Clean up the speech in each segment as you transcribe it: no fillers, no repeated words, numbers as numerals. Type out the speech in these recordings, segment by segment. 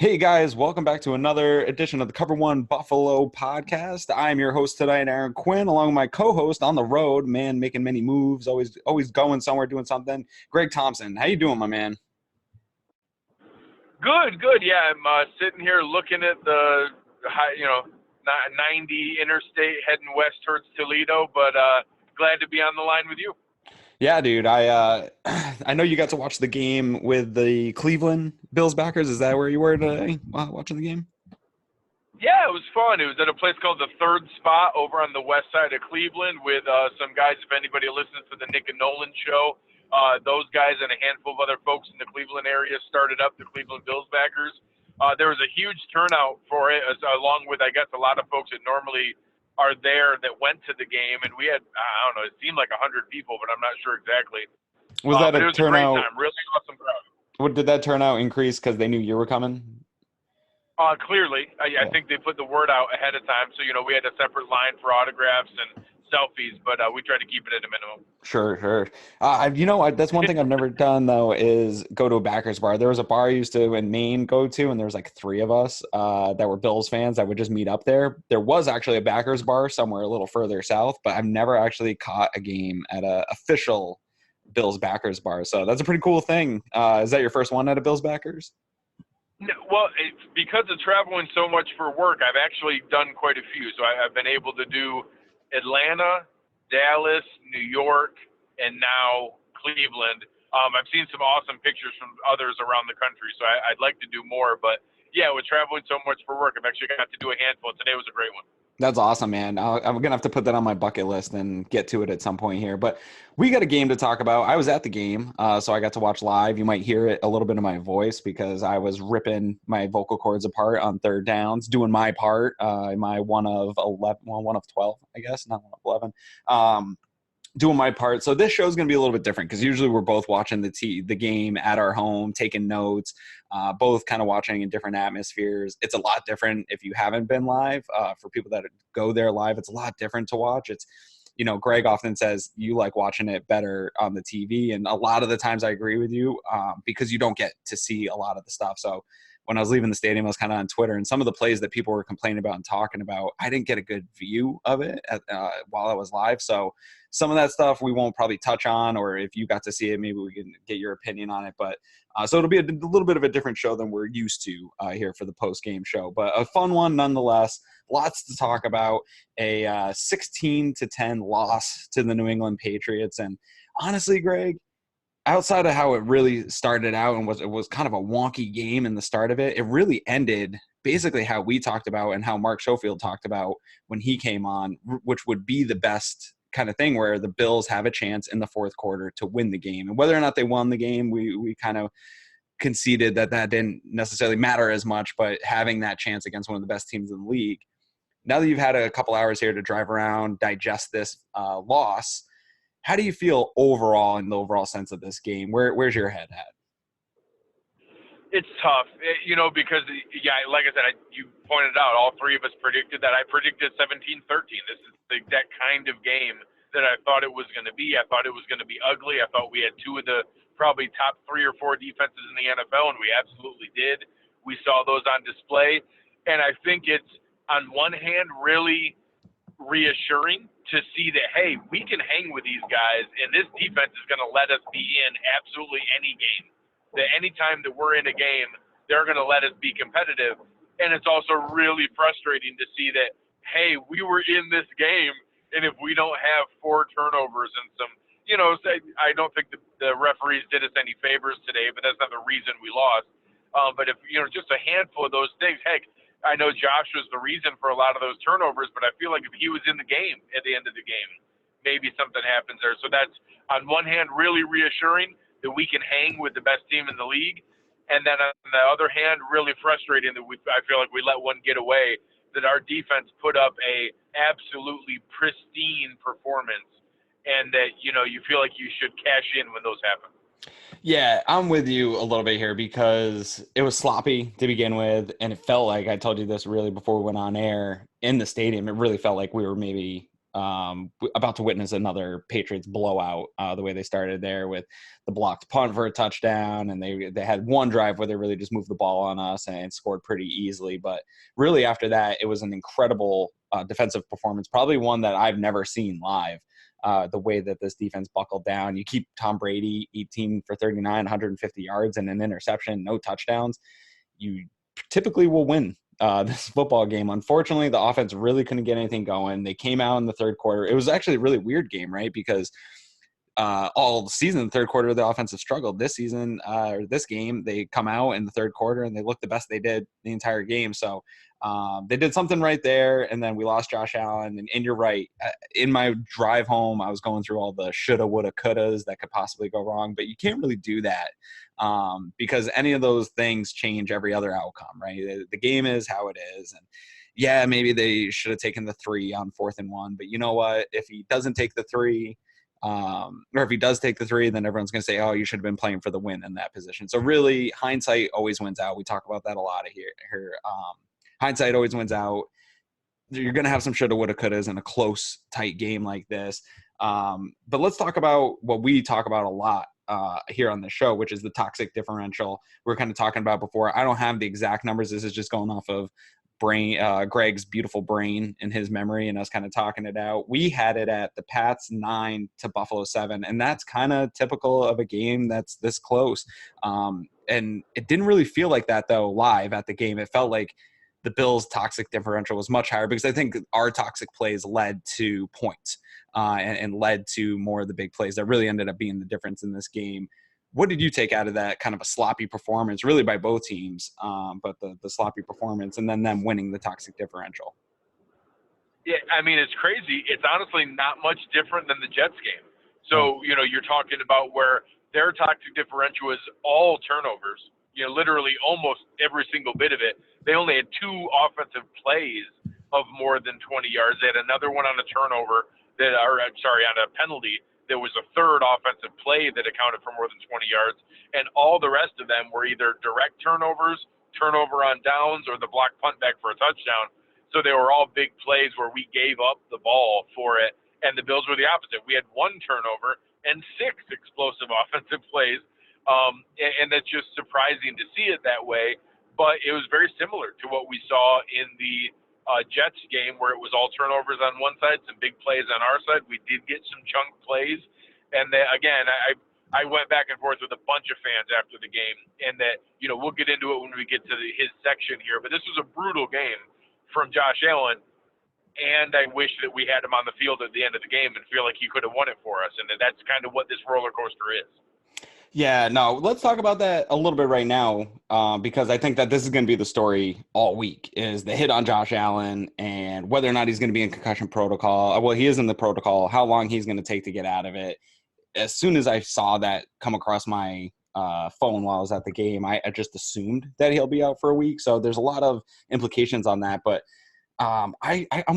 Hey guys, welcome back to another edition of the Cover One Buffalo podcast. I'm your host tonight, Aaron Quinn, along with my co-host on the road, man, making many moves, always going somewhere, doing something. Greg Thompson, how you doing, my man? Good, good. Yeah, I'm sitting here looking at the high, 90 interstate heading west towards Toledo, but glad to be on the line with you. Yeah, dude, I know you got to watch the game with the Cleveland Bills backers. Is that where you were today, watching the game? Yeah, it was fun. It was at a place called the Third Spot over on the west side of Cleveland with some guys. If anybody listens to the Nick and Nolan show, those guys and a handful of other folks in the Cleveland area started up the Cleveland Bills backers. There was a huge turnout for it, along with, I guess, a lot of folks that normally are there that went to the game. And we had, I don't know, it seemed like 100 people, but I'm not sure exactly. Was that But a it was a great turnout? time. Really awesome crowd. What did that turnout increase because they knew you were coming? Clearly, I Yeah. think they put the word out ahead of time. So, we had a separate line for autographs and selfies, but we tried to keep it at a minimum. Sure, sure. That's one thing I've never done though is go to a Backers bar. There was a bar I used to in Maine go to, and there was like three of us that were Bills fans that would just meet up there. There was actually a Backers bar somewhere a little further south, but I've never actually caught a game at a official Bills Backers bar. So that's a pretty cool thing. Is that your first one at a Bills Backers? No, well, because of traveling so much for work, I've actually done quite a few. So I've been able to do Atlanta, Dallas, New York, and now Cleveland. I've seen some awesome pictures from others around the country, so I'd like to do more. But yeah, with traveling so much for work, I've actually got to do a handful. Today was a great one. That's awesome, man. I'm gonna have to put that on my bucket list and get to it at some point here. But we got a game to talk about. I was at the game, so I got to watch live. You might hear it a little bit of my voice because I was ripping my vocal cords apart on third downs, doing my part. My one of 11, well, one of 12, I guess, not one of 11. Doing my part. So this show is going to be a little bit different because usually we're both watching the game at our home, taking notes, both kind of watching in different atmospheres. It's a lot different if you haven't been live. For people that go there live, it's a lot different to watch. It's, Greg often says you like watching it better on the TV, and a lot of the times I agree with you because you don't get to see a lot of the stuff. So when I was leaving the stadium, I was kind of on Twitter, and some of the plays that people were complaining about and talking about, I didn't get a good view of it while I was live. So some of that stuff we won't probably touch on, or if you got to see it, maybe we can get your opinion on it. But so it'll be a little bit of a different show than we're used to here for the post-game show, but a fun one nonetheless. Lots to talk about. A 16-10 loss to the New England Patriots. And honestly, Greg, outside of how it really started out and it was kind of a wonky game in the start of it, it really ended basically how we talked about and how Mark Schofield talked about when he came on, which would be the best kind of thing where the Bills have a chance in the fourth quarter to win the game. And whether or not they won the game, we kind of conceded that didn't necessarily matter as much, but having that chance against one of the best teams in the league. Now that you've had a couple hours here to drive around, digest this loss, how do you feel overall in the overall sense of this game? Where's your head at? It's tough, because, yeah, like I said, you pointed out, all three of us predicted that. I predicted 17-13. This is the exact kind of game that I thought it was going to be. I thought it was going to be ugly. I thought we had two of the probably top 3 or 4 defenses in the NFL, and we absolutely did. We saw those on display. And I think it's, on one hand, really reassuring to see that, hey, we can hang with these guys, and this defense is going to let us be in absolutely any game. That anytime that we're in a game, they're going to let us be competitive. And it's also really frustrating to see that, hey, we were in this game, and if we don't have 4 turnovers and some, I don't think the referees did us any favors today, but that's not the reason we lost. But if, just a handful of those things, heck, I know Josh was the reason for a lot of those turnovers, but I feel like if he was in the game at the end of the game, maybe something happens there. So that's, on one hand, really reassuring that we can hang with the best team in the league. And then on the other hand, really frustrating that I feel like we let one get away, that our defense put up a absolutely pristine performance, and that, you feel like you should cash in when those happen. Yeah, I'm with you a little bit here because it was sloppy to begin with, and it felt like I told you this really before we went on air in the stadium. It really felt like we were maybe about to witness another Patriots blowout, the way they started there with the blocked punt for a touchdown, and they had one drive where they really just moved the ball on us and scored pretty easily. But really after that, it was an incredible defensive performance, probably one that I've never seen live. The way that this defense buckled down. You keep Tom Brady 18 for 39, 150 yards and an interception, no touchdowns. You typically will win this football game. Unfortunately, the offense really couldn't get anything going. They came out in the third quarter. It was actually a really weird game, right? Because all season, the third quarter, the offense has struggled. This season, or this game, they come out in the third quarter and they look the best they did the entire game. So they did something right there. And then we lost Josh Allen. And you're right. In my drive home, I was going through all the shoulda, woulda, couldas that could possibly go wrong. But you can't really do that because any of those things change every other outcome, right? The game is how it is. And yeah, maybe they should have taken the 3 on 4th and 1. But you know what? If he doesn't take the 3, or if he does take the 3, then everyone's going to say, oh, you should have been playing for the win in that position. So really, hindsight always wins out. We talk about that a lot here. Hindsight always wins out. You're going to have some shoulda, woulda, couldas in a close, tight game like this. But let's talk about what we talk about a lot here on the show, which is the toxic differential. We're kind of talking about before. I don't have the exact numbers. This is just going off of Greg's beautiful brain in his memory and us kind of talking it out. We had it at the Pats 9 to Buffalo 7, and that's kind of typical of a game that's this close. And it didn't really feel like that though live at the game. It felt like the Bills' toxic differential was much higher because I think our toxic plays led to points and led to more of the big plays that really ended up being the difference in this game. What did you take out of that kind of a sloppy performance, really by both teams, but the sloppy performance and then them winning the toxic differential? Yeah, I mean, it's crazy. It's honestly not much different than the Jets game. So, you're talking about where their toxic differential is all turnovers, literally almost every single bit of it. They only had 2 offensive plays of more than 20 yards. They had another one on a turnover on a penalty. There was a third offensive play that accounted for more than 20 yards, and all the rest of them were either direct turnovers, turnover on downs, or the block punt back for a touchdown. So they were all big plays where we gave up the ball for it, and the Bills were the opposite. We had 1 turnover and 6 explosive offensive plays, and that's just surprising to see it that way. But it was very similar to what we saw in the Jets game, where it was all turnovers on one side, some big plays on our side. We did get some chunk plays, and then, again, I went back and forth with a bunch of fans after the game, and that we'll get into it when we get to his section here. But this was a brutal game from Josh Allen, and I wish that we had him on the field at the end of the game and feel like he could have won it for us. And that's kind of what this roller coaster is. Yeah, no, let's talk about that a little bit right now because I think that this is going to be the story all week is the hit on Josh Allen and whether or not he's going to be in concussion protocol. Well, he is in the protocol, how long he's going to take to get out of it. As soon as I saw that come across my phone while I was at the game, I just assumed that he'll be out for a week. So there's a lot of implications on that. But I'm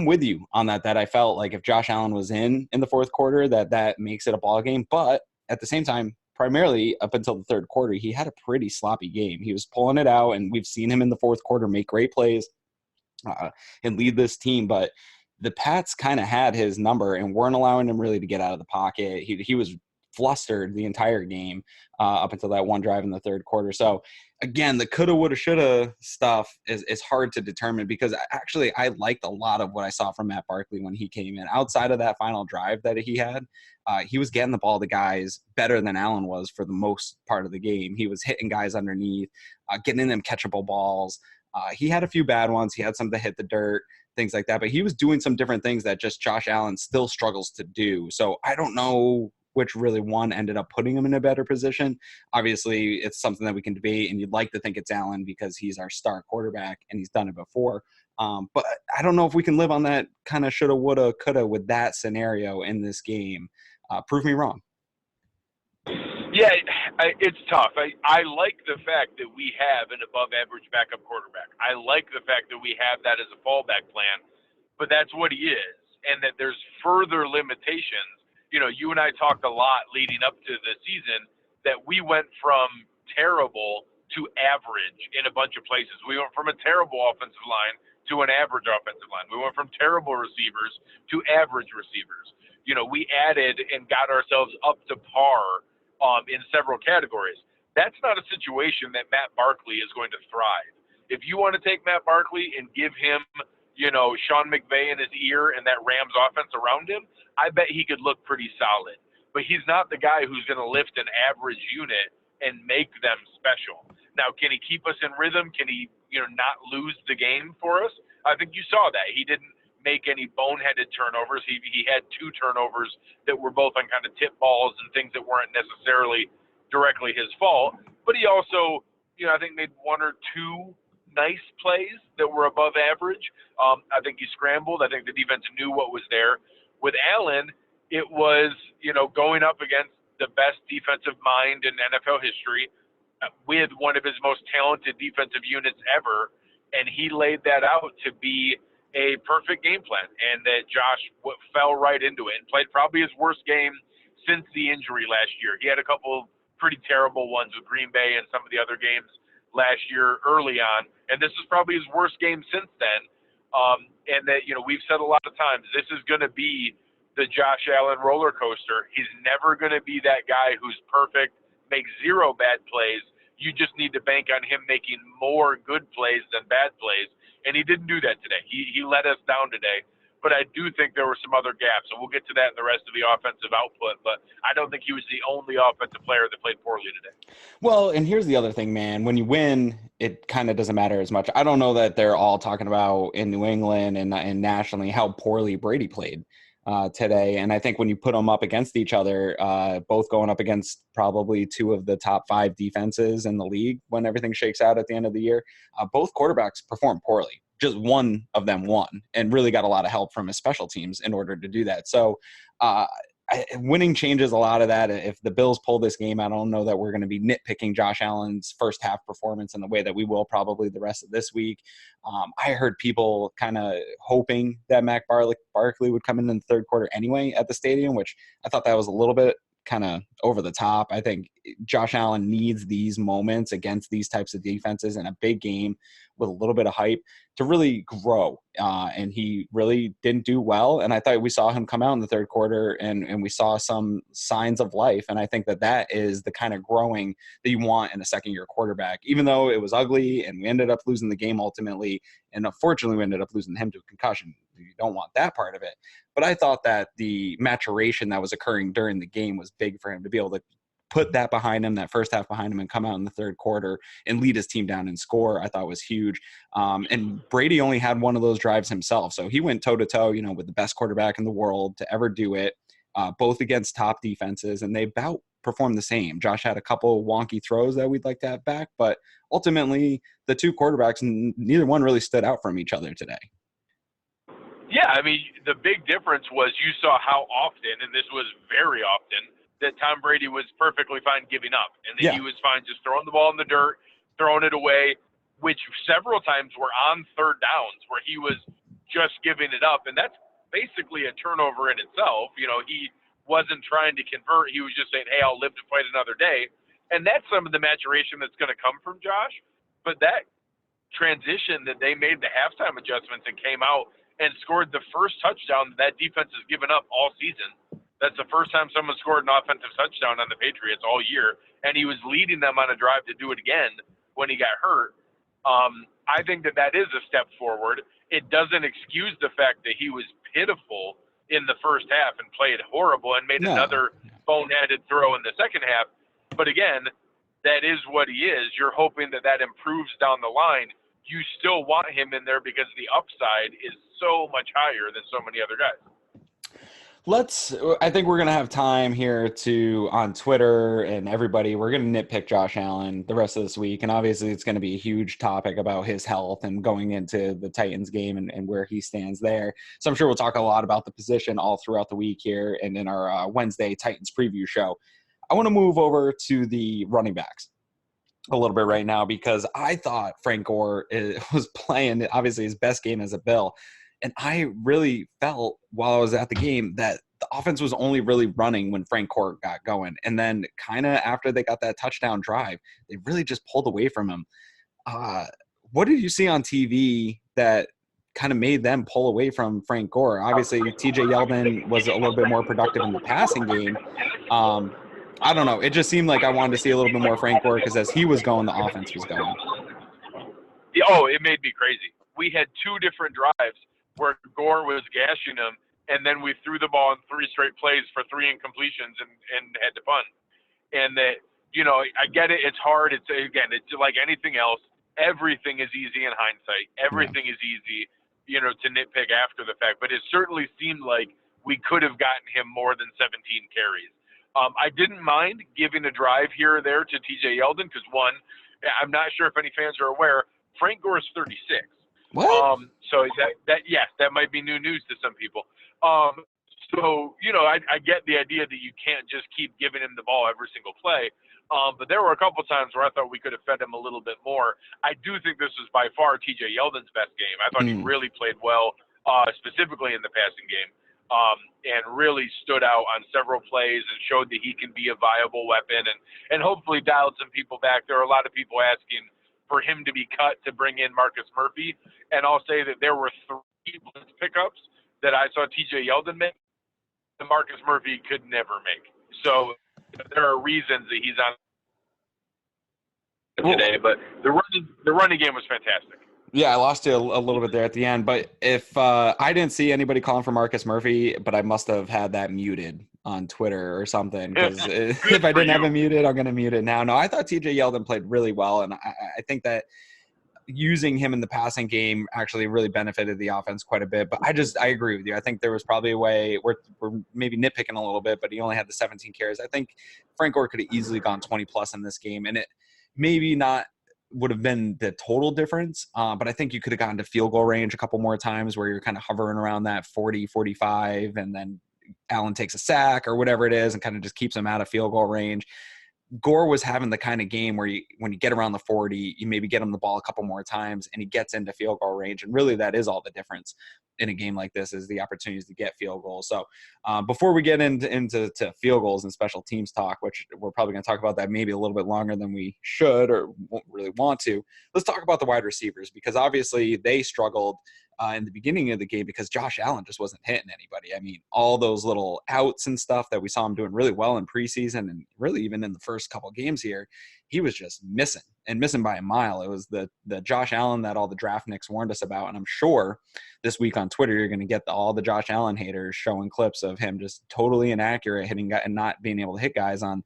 with you on that I felt like if Josh Allen was in the fourth quarter, that makes it a ball game. But at the same time, primarily up until the third quarter, he had a pretty sloppy game. He was pulling it out, and we've seen him in the fourth quarter make great plays and lead this team. But the Pats kind of had his number and weren't allowing him really to get out of the pocket. He was flustered the entire game up until that one drive in the third quarter. So, again, the coulda, woulda, shoulda stuff is hard to determine because actually I liked a lot of what I saw from Matt Barkley when he came in. Outside of that final drive that he had, he was getting the ball to guys better than Allen was for the most part of the game. He was hitting guys underneath, getting in them catchable balls. He had a few bad ones. He had some that hit the dirt, things like that. But he was doing some different things that just Josh Allen still struggles to do. So I don't know which really one ended up putting him in a better position. Obviously, it's something that we can debate, and you'd like to think it's Allen because he's our star quarterback and he's done it before. But I don't know if we can live on that kind of shoulda, woulda, coulda with that scenario in this game. Prove me wrong. Yeah, it's tough. I like the fact that we have an above-average backup quarterback. I like the fact that we have that as a fallback plan, but that's what he is, and that there's further limitations. You and I talked a lot leading up to the season that we went from terrible to average in a bunch of places. We went from a terrible offensive line to to an average offensive line. We went from terrible receivers to average receivers. You know, we added and got ourselves up to par in several categories. That's not a situation that Matt Barkley is going to thrive. If you want to take Matt Barkley and give him, you know, Sean McVay in his ear and that Rams offense around him, I bet he could look pretty solid. But he's not the guy who's going to lift an average unit and make them special. Now, can he keep us in rhythm? Can he, you know, not lose the game for us? I think you saw that. He didn't make any boneheaded turnovers. He had 2 turnovers that were both on kind of tip balls and things that weren't necessarily directly his fault. But he also, you know, I think made 1 or 2 nice plays that were above average. I think he scrambled. I think the defense knew what was there. With Allen, it was, you know, going up against the best defensive mind in NFL history with one of his most talented defensive units ever, and he laid that out to be a perfect game plan, and that Josh fell right into it and played probably his worst game since the injury last year. He had a couple pretty terrible ones with Green Bay and some of the other games last year early on, and this is probably his worst game since then. And that, you know, we've said a lot of times, this is going to be the Josh Allen roller coaster. He's never going to be that guy who's perfect, makes 0 bad plays. You just need to bank on him making more good plays than bad plays, and he didn't do that today. He let us down today. But I do think there were some other gaps, and we'll get to that in the rest of the offensive output. But I don't think he was the only offensive player that played poorly today. Well, and here's the other thing, man. When you win, it kind of doesn't matter as much. I don't know that they're all talking about in New England and nationally how poorly Brady played today. And I think when you put them up against each other, both going up against probably 2 of the top 5 defenses in the league when everything shakes out at the end of the year, both quarterbacks performed poorly. Just one of them won and really got a lot of help from his special teams in order to do that. So winning changes a lot of that. If the Bills pull this game, I don't know that we're going to be nitpicking Josh Allen's first half performance in the way that we will probably the rest of this week. I heard people kind of hoping that Mac Barkley would come in the third quarter anyway at the stadium, which I thought that was a little bit kind of over the top. I think Josh Allen needs these moments against these types of defenses in a big game with a little bit of hype to really grow. And he really didn't do well. And I thought we saw him come out in the third quarter and we saw some signs of life. And I think that is the kind of growing that you want in a second-year quarterback, even though it was ugly and we ended up losing the game ultimately. And unfortunately, we ended up losing him to a concussion. You don't want that part of it. But I thought that the maturation that was occurring during the game was big for him to be able to put that behind him, that first half behind him, and come out in the third quarter and lead his team down and score. I thought was huge. And Brady only had one of those drives himself. So he went toe-to-toe, you know, with the best quarterback in the world to ever do it, both against top defenses, and they about performed the same. Josh had a couple wonky throws that we'd like to have back, but ultimately the 2 quarterbacks, neither one really stood out from each other today. Yeah, I mean, the big difference was you saw how often, and this was very often, that Tom Brady was perfectly fine giving up, and that he was fine just throwing the ball in the dirt, throwing it away, which several times were on third downs where he was just giving it up, and that's basically a turnover in itself. You know, he wasn't trying to convert. He was just saying, hey, I'll live to fight another day, and that's some of the maturation that's going to come from Josh. But that transition that they made the halftime adjustments and came out and scored the first touchdown that defense has given up all season. That's the first time someone scored an offensive touchdown on the Patriots all year, and he was leading them on a drive to do it again when he got hurt. I think that is a step forward. It doesn't excuse the fact that he was pitiful in the first half and played horrible and made another boneheaded throw in the second half. But again, that is what he is. You're hoping that improves down the line. You still want him in there because the upside is so much higher than so many other guys. I think we're going to have time here on Twitter and everybody, we're going to nitpick Josh Allen the rest of this week. And obviously it's going to be a huge topic about his health and going into the Titans game and where he stands there. So I'm sure we'll talk a lot about the position all throughout the week here and in our Wednesday Titans preview show. I want to move over to the running backs a little bit right now because I thought Frank Gore was playing obviously his best game as a Bill. And I really felt while I was at the game that the offense was only really running when Frank Gore got going. And then kind of after they got that touchdown drive, they really just pulled away from him. What did you see on TV that kind of made them pull away from Frank Gore. Obviously, TJ Yeldon was a little bit more productive in the passing game. I don't know. It just seemed like I wanted to see a little bit more Frank Gore because as he was going, the offense was going. Oh, it made me crazy. We had 2 different drives where Gore was gashing him, and then we threw the ball in 3 straight plays for 3 incompletions and had to punt. And that, I get it. It's hard. It's like anything else. Everything is easy in hindsight. Everything is easy, to nitpick after the fact. But it certainly seemed like we could have gotten him more than 17 carries. I didn't mind giving a drive here or there to TJ Yeldon because, one, I'm not sure if any fans are aware, Frank Gore is 36. What? So that might be new news to some people. So, I get the idea that you can't just keep giving him the ball every single play. But there were a couple times where I thought we could have fed him a little bit more. I do think this was by far TJ Yeldon's best game. I thought he really played well, specifically in the passing game, and really stood out on several plays and showed that he can be a viable weapon and hopefully dialed some people back. There are a lot of people asking for him to be cut to bring in Marcus Murphy. And I'll say that there were 3 blitz pickups that I saw TJ Yeldon make that Marcus Murphy could never make. So there are reasons that he's on today, but the running game was fantastic. Yeah, I lost you a little bit there at the end, but if I didn't see anybody calling for Marcus Murphy, but I must have had that muted on Twitter or something, because if I didn't have it muted, I'm going to mute it now. No, I thought TJ Yeldon played really well, and I think that using him in the passing game actually really benefited the offense quite a bit. But I agree with you. I think there was probably a way we're maybe nitpicking a little bit, but he only had the 17 carries. I think Frank Gore could have easily gone 20 plus in this game, and it maybe not would have been the total difference. But I think you could have gotten to field goal range a couple more times where you're kind of hovering around that 40, 45, and then Allen takes a sack or whatever it is and kind of just keeps him out of field goal range. Gore was having the kind of game where when you get around the 40, you maybe get him the ball a couple more times and he gets into field goal range. And really that is all the difference in a game like this, is the opportunities to get field goals. So before we get into field goals and special teams talk, which we're probably going to talk about that maybe a little bit longer than we should or won't really want to, let's talk about the wide receivers, because obviously they struggled in the beginning of the game because Josh Allen just wasn't hitting anybody. I mean, all those little outs and stuff that we saw him doing really well in preseason and really even in the first couple of games here, he was just missing by a mile. It was the Josh Allen that all the draft nicks warned us about. And I'm sure this week on Twitter, you're going to get all the Josh Allen haters showing clips of him just totally inaccurate hitting and not being able to hit guys on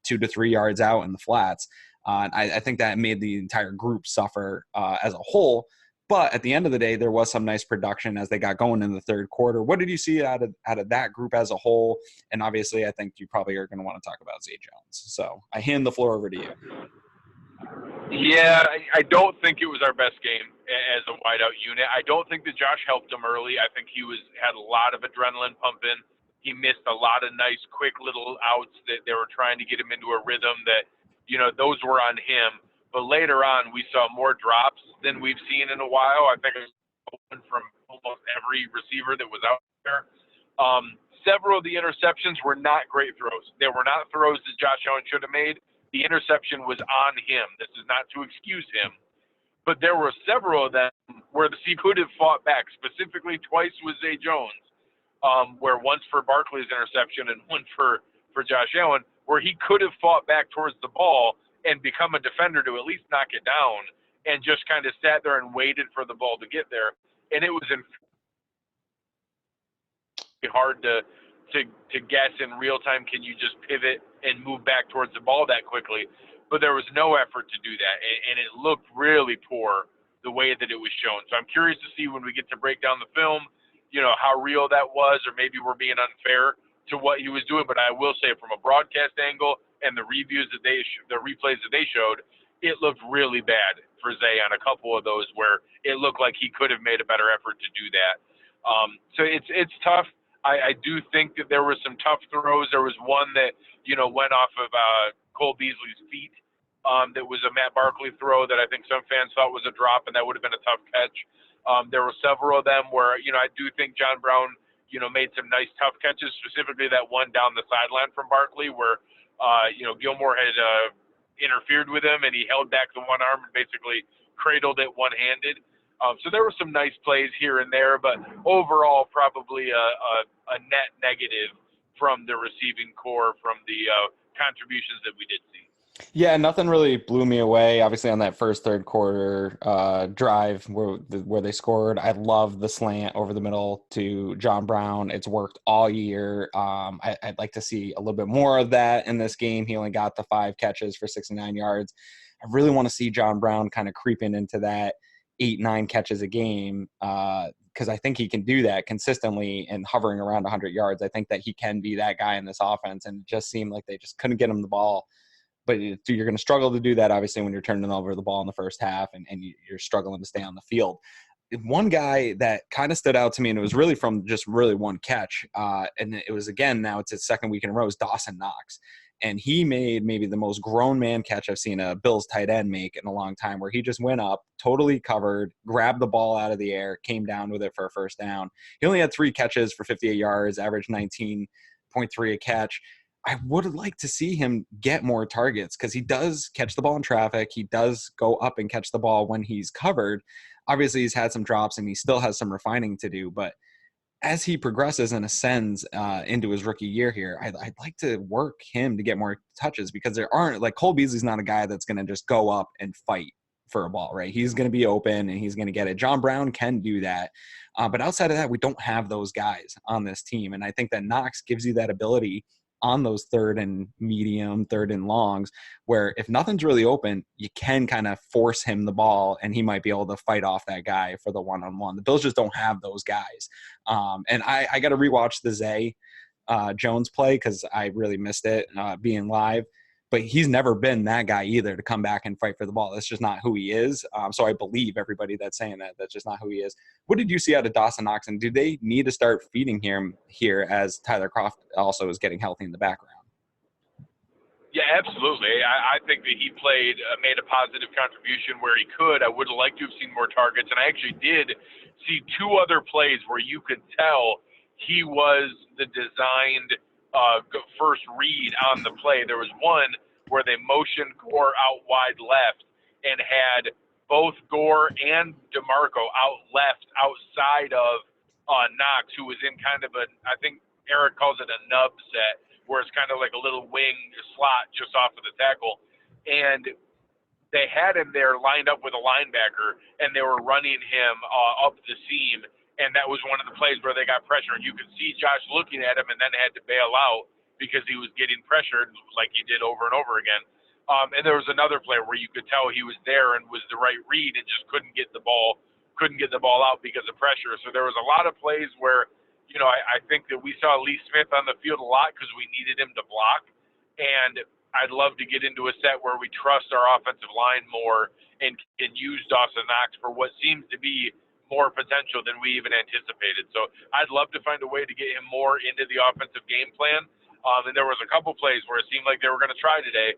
2 to 3 yards out in the flats. And I think that made the entire group suffer as a whole. But at the end of the day, there was some nice production as they got going in the third quarter. What did you see out of that group as a whole? And obviously, I think you probably are going to want to talk about Zay Jones. So I hand the floor over to you. Yeah, I don't think it was our best game as a wideout unit. I don't think that Josh helped him early. I think he had a lot of adrenaline pumping. He missed a lot of nice, quick little outs that they were trying to get him into a rhythm that, those were on him. But later on, we saw more drops than we've seen in a while. I think it was from almost every receiver that was out there. Several of the interceptions were not great throws. They were not throws that Josh Allen should have made. The interception was on him. This is not to excuse him. But there were several of them where he could have fought back, specifically twice with Zay Jones, where once for Barkley's interception and one for Josh Allen, where he could have fought back towards the ball and become a defender to at least knock it down, and just kind of sat there and waited for the ball to get there. And it was hard to guess in real time, can you just pivot and move back towards the ball that quickly? But there was no effort to do that, and it looked really poor the way that it was shown. So I'm curious to see when we get to break down the film, how real that was, or maybe we're being unfair to what he was doing. But I will say, from a broadcast angle and the replays that they showed, it looked really bad for Zay on a couple of those where it looked like he could have made a better effort to do that. So it's tough. I do think that there were some tough throws. There was one that, went off of Cole Beasley's feet. That was a Matt Barkley throw that I think some fans thought was a drop, and that would have been a tough catch. There were several of them where, I do think John Brown, made some nice tough catches, specifically that one down the sideline from Barkley where, Gilmore had interfered with him and he held back the one arm and basically cradled it one-handed. So there were some nice plays here and there, but overall probably a net negative from the receiving core from the contributions that we did see. Yeah, nothing really blew me away. Obviously, on that first third quarter drive where they scored, I love the slant over the middle to John Brown. It's worked all year. I'd like to see a little bit more of that in this game. He only got the 5 catches for 69 yards. I really want to see John Brown kind of creeping into that 8-9 catches a game because I think he can do that consistently and hovering around 100 yards. I think that he can be that guy in this offense, and it just seemed like they just couldn't get him the ball. But you're going to struggle to do that, obviously, when you're turning over the ball in the first half and you're struggling to stay on the field. One guy that kind of stood out to me, and it was really from just really one catch, and it was, again, now it's his second week in a row, is Dawson Knox. And he made maybe the most grown man catch I've seen a Bills tight end make in a long time, where he just went up, totally covered, grabbed the ball out of the air, came down with it for a first down. He only had 3 catches for 58 yards, averaged 19.3 a catch. I would like to see him get more targets because he does catch the ball in traffic. He does go up and catch the ball when he's covered. Obviously, he's had some drops and he still has some refining to do. But as he progresses and ascends into his rookie year here, I'd like to work him to get more touches because there aren't – like Cole Beasley's not a guy that's going to just go up and fight for a ball, right? He's going to be open and he's going to get it. John Brown can do that. But outside of that, we don't have those guys on this team. And I think that Knox gives you that ability – on those third and medium, third and longs, where if nothing's really open, you can kind of force him the ball and he might be able to fight off that guy for the one-on-one. The Bills just don't have those guys. And I got to rewatch the Zay Jones play because I really missed it being live. But he's never been that guy either to come back and fight for the ball. That's just not who he is. So I believe everybody that's saying that. That's just not who he is. What did you see out of Dawson Knox? And do they need to start feeding him here as Tyler Kroft also is getting healthy in the background? Yeah, absolutely. I think that he made a positive contribution where he could. I would have liked to have seen more targets. And I actually did see 2 other plays where you could tell he was the designed first read on the play. There was one where they motioned Gore out wide left and had both Gore and DeMarco out left outside of Knox, who was in kind of I think Eric calls it a nub set, where it's kind of like a little wing slot just off of the tackle. And they had him there lined up with a linebacker, and they were running him up the seam. And that was one of the plays where they got pressure. And you could see Josh looking at him and then had to bail out because he was getting pressured like he did over and over again. And there was another play where you could tell he was there and was the right read and just couldn't get the ball out because of pressure. So there was a lot of plays where, I think that we saw Lee Smith on the field a lot because we needed him to block. And I'd love to get into a set where we trust our offensive line more and can use Dawson Knox for what seems to be more potential than we even anticipated. So I'd love to find a way to get him more into the offensive game plan. And there was a couple plays where it seemed like they were going to try today,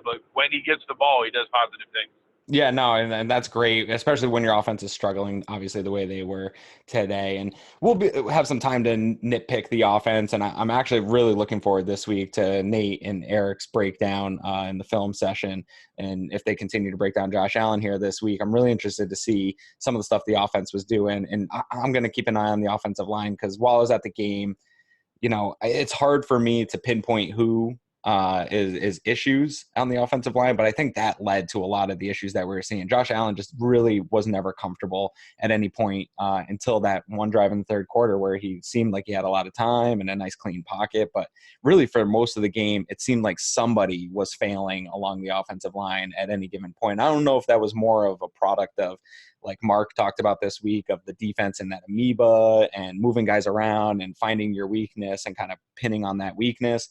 but when he gets the ball, he does positive things. Yeah, no, and that's great, especially when your offense is struggling, obviously, the way they were today. And we'll have some time to nitpick the offense. And I'm actually really looking forward this week to Nate and Eric's breakdown in the film session. And if they continue to break down Josh Allen here this week, I'm really interested to see some of the stuff the offense was doing. And I'm going to keep an eye on the offensive line because while I was at the game, it's hard for me to pinpoint who is issues on the offensive line, but I think that led to a lot of the issues that we were seeing. Josh Allen just really was never comfortable at any point until that one drive in the third quarter where he seemed like he had a lot of time and a nice clean pocket. But really for most of the game, it seemed like somebody was failing along the offensive line at any given point. I don't know if that was more of a product of, like Mark talked about this week, of the defense and that amoeba and moving guys around and finding your weakness and kind of pinning on that weakness.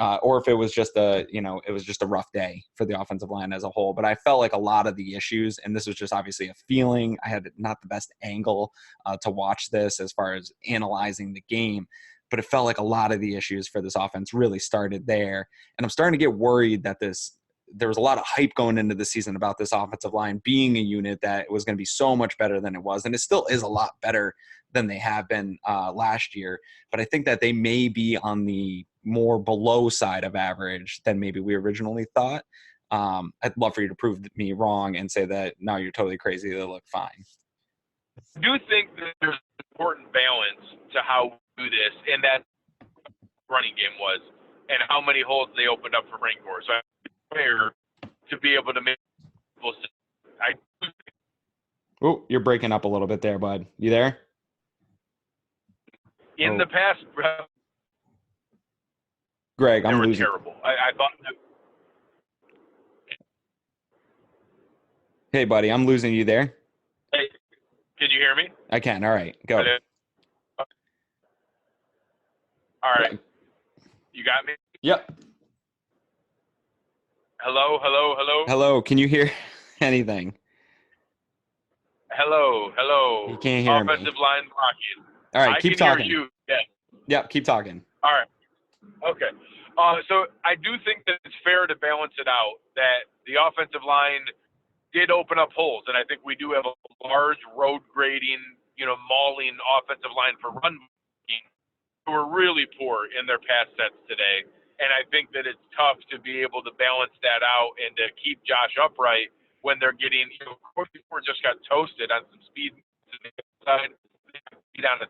Or if it was just a rough day for the offensive line as a whole. But I felt like a lot of the issues, and this was just obviously a feeling. I had not the best angle to watch this as far as analyzing the game, but it felt like a lot of the issues for this offense really started there. And I'm starting to get worried that there was a lot of hype going into the season about this offensive line being a unit that was going to be so much better than it was. And it still is a lot better than they have been last year. But I think that they may be on the more below side of average than maybe we originally thought. I'd love for you to prove me wrong and say that, no, you're totally crazy. They look fine. do think that there's an important balance to how we do this, and that running game was, and how many holes they opened up for Rancor. So I'm fair to be able to make people. I Oh, you're breaking up a little bit there, bud. You there? in the past, Greg, they I'm were losing. terrible. I thought. Hey, buddy, I'm losing you there. Hey, can you hear me? I can. All right, go. Hello? All right, you got me. Yep. Hello, hello, hello. Hello. Can you hear anything? Hello, hello. You can't hear me. Offensive line blocking. All right, I keep can talking. hear you. Yes. Yep, keep talking. All right. Okay. So I do think that it's fair to balance it out that the offensive line did open up holes, and I think we do have a large road grading, mauling offensive line for run blocking who are really poor in their pass sets today. And I think that it's tough to be able to balance that out and to keep Josh upright when they're getting, Corey just got toasted on some speed side, on the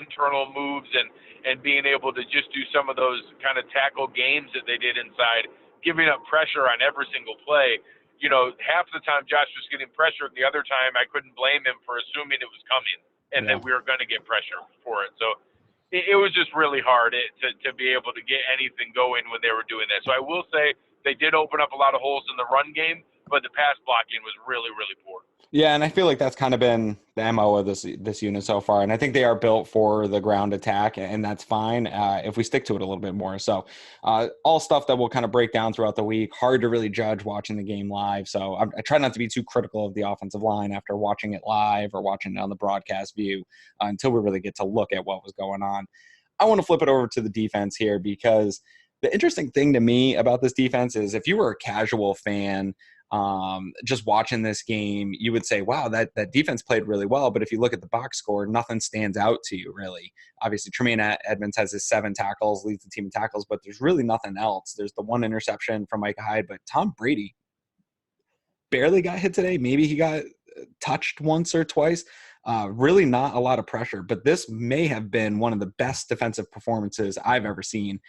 internal moves and being able to just do some of those kind of tackle games that they did inside, giving up pressure on every single play. Half the time Josh was getting pressure, and the other time I couldn't blame him for assuming it was coming and that we were going to get pressure for it. So it was just really hard to be able to get anything going when they were doing that. So I will say they did open up a lot of holes in the run game, but the pass blocking was really, really poor. Yeah, and I feel like that's kind of been the MO of this unit so far, and I think they are built for the ground attack, and that's fine if we stick to it a little bit more. So, all stuff that we'll kind of break down throughout the week. Hard to really judge watching the game live, so I try not to be too critical of the offensive line after watching it live or watching it on the broadcast view until we really get to look at what was going on. I want to flip it over to the defense here because the interesting thing to me about this defense is if you were a casual fan just watching this game, you would say, wow, that defense played really well. But if you look at the box score, nothing stands out to you, really. Obviously, Tremaine Edmonds has his 7 tackles, leads the team in tackles, but there's really nothing else. There's the 1 interception from Micah Hyde, but Tom Brady barely got hit today. Maybe he got touched once or twice. Really not a lot of pressure, but this may have been one of the best defensive performances I've ever seen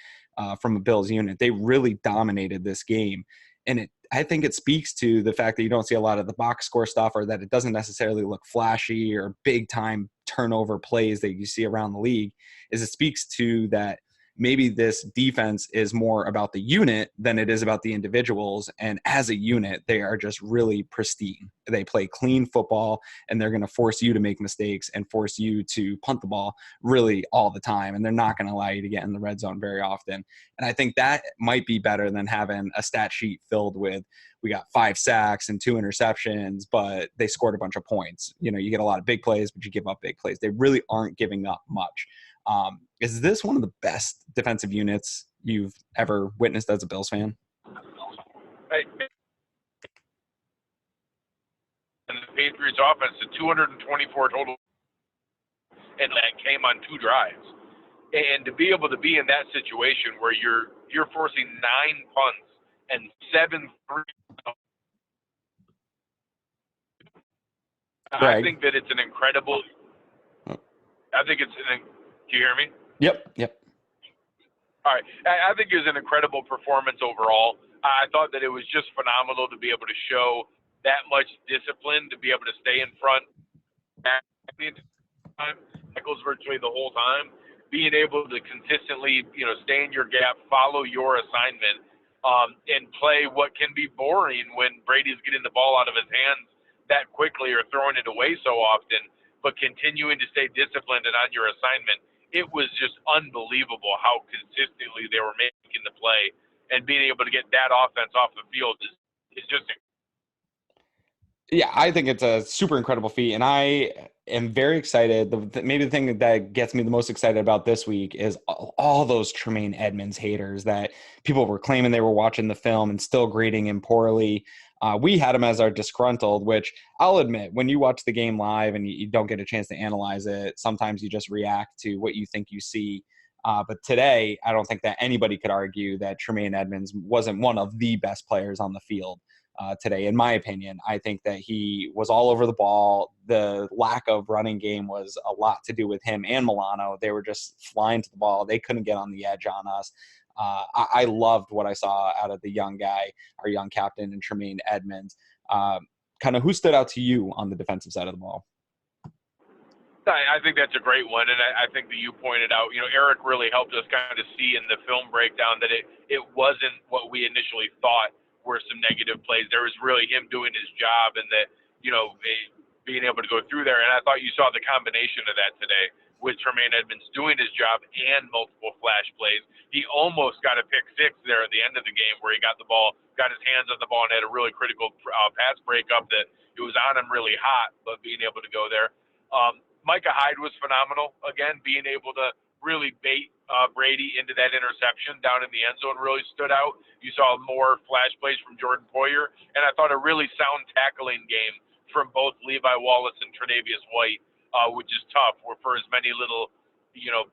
from a Bills unit. They really dominated this game. And I think it speaks to the fact that you don't see a lot of the box score stuff, or that it doesn't necessarily look flashy or big time turnover plays that you see around the league. Is it speaks to that maybe this defense is more about the unit than it is about the individuals. And as a unit, they are just really pristine. They play clean football, and they're going to force you to make mistakes and force you to punt the ball really all the time. And they're not going to allow you to get in the red zone very often. And I think that might be better than having a stat sheet filled with, we got 5 sacks and 2 interceptions, but they scored a bunch of points. You get a lot of big plays, but you give up big plays. They really aren't giving up much. Is this one of the best defensive units you've ever witnessed as a Bills fan? And the Patriots offense to 224 total, and that came on 2 drives. And to be able to be in that situation where you're forcing 9 punts and 7 3, I think that it's an incredible. I think it's an. Do you hear me? Yep. All right. I think it was an incredible performance overall. I thought that it was just phenomenal to be able to show that much discipline, to be able to stay in front tackles virtually the whole time, being able to consistently, stay in your gap, follow your assignment, and play what can be boring when Brady's getting the ball out of his hands that quickly or throwing it away so often, but continuing to stay disciplined and on your assignment. It was just unbelievable how consistently they were making the play, and being able to get that offense off the field is just. Yeah, I think it's a super incredible feat, and I am very excited. Maybe the thing that gets me the most excited about this week is all those Tremaine Edmonds haters that people were claiming they were watching the film and still grading him poorly. We had him as our disgruntled, which I'll admit, when you watch the game live and you don't get a chance to analyze it, sometimes you just react to what you think you see. But today, I don't think that anybody could argue that Tremaine Edmonds wasn't one of the best players on the field today, in my opinion. I think that he was all over the ball. the lack of running game was a lot to do with him and Milano. They were just flying to the ball. They couldn't get on the edge on us. I loved what I saw out of the young guy, our young captain, and Tremaine Edmonds. Kind of who stood out to you on the defensive side of the ball? I think that's a great one, and I think that you pointed out, Eric really helped us kind of see in the film breakdown that it wasn't what we initially thought were some negative plays. There was really him doing his job, and that, being able to go through there. And I thought you saw the combination of that today with Tremaine Edmonds doing his job and multiple flash plays. He almost got a pick six there at the end of the game where he got the ball, got his hands on the ball, and had a really critical pass breakup that it was on him really hot, but being able to go there. Micah Hyde was phenomenal. Again, being able to really bait Brady into that interception down in the end zone really stood out. You saw more flash plays from Jordan Poyer, and I thought a really sound tackling game from both Levi Wallace and Tre'Davious White, which is tough. For as many little,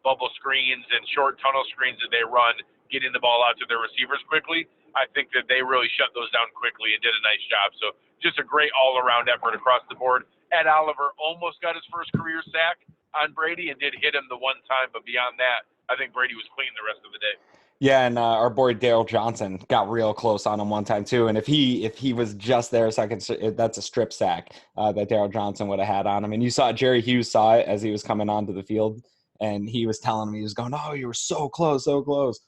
bubble screens and short tunnel screens that they run, getting the ball out to their receivers quickly, I think that they really shut those down quickly and did a nice job. So just a great all-around effort across the board. Ed Oliver almost got his first career sack on Brady and did hit him the one time, but beyond that, I think Brady was clean the rest of the day. Yeah, and our boy Daryl Johnson got real close on him one time too. And if he was just there a second, that's a strip sack that Daryl Johnson would have had on him. And you saw Jerry Hughes saw it as he was coming onto the field, and he was telling him, he was going, "Oh, you were so close, so close."